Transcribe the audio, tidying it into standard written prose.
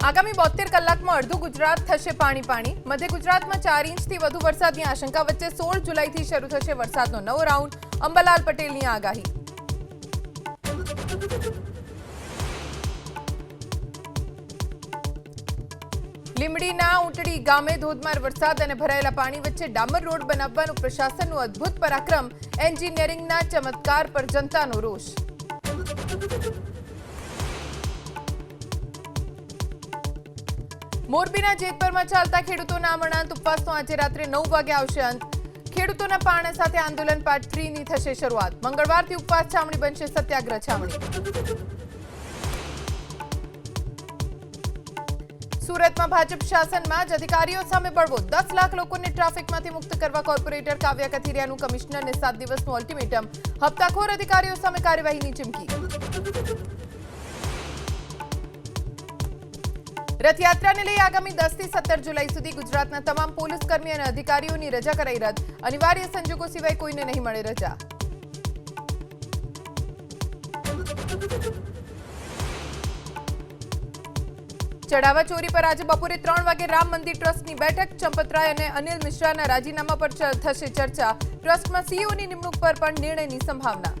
આગામી 72 કલાકમાં અડધું ગુજરાત થશે પાણી. મધ્ય ગુજરાતમાં 4 ઇંચથી વધુ વરસાદની આશંકા વચ્ચે 16 જુલાઈથી શરૂ થશે વરસાદનો નવો રાઉન્ડ. અંબાલાલ પટેલની આગાહી. લીંબડીના ઊંટડી ગામે ધોધમાર વરસાદ અને ભરાયેલા પાણી વચ્ચે ડામર રોડ બનાવવાનું પ્રશાસનનું અદ્ભુત પરાક્રમ. એન્જિનિયરિંગના ચમત્કાર પર જનતાનો રોષ. મોરબીના જેતપરમાં ચાલતા ખેડૂતોના અમરણાંત ઉપવાસનો આજે રાત્રે 9 વાગે આવશે અંત. ખેડૂતોના પારણા સાથે આંદોલન પાર્ટ 3 ની થશે શરૂઆત. મંગળવારથી ઉપવાસ છાવણી બનશે સત્યાગ્રહ છાવણી. સુરતમાં ભાજપ શાસનમાં જ અધિકારીઓ સામે બળવો. 10 લાખ લોકોને ટ્રાફિકમાંથી મુક્ત કરવા કોર્પોરેટર કાવ્યા કથિરિયાનું કમિશનરને 7 દિવસનું અલ્ટિમેટમ. હપ્તાખોર અધિકારીઓ સામે કાર્યવાહીની ચીમકી. રથયાત્રાને લઈ આગામી 10 થી 17 જુલાઈ સુધી ગુજરાતના તમામ પોલીસ કર્મી અને અધિકારીઓની રજા કરાઈ રદ. અનિવાર્ય સંજોગો સિવાય કોઈને નહીં મળે રજા. ચઢાવા ચોરી પર આજે બપોરે 3 વાગે રામ મંદિર ટ્રસ્ટની બેઠક. ચંપતરાય અને અનિલ મિશ્રાના રાજીનામા પર થશે ચર્ચા. ટ્રસ્ટમાં સીઈઓની નિમણૂક પર પણ નિર્ણયની સંભાવના.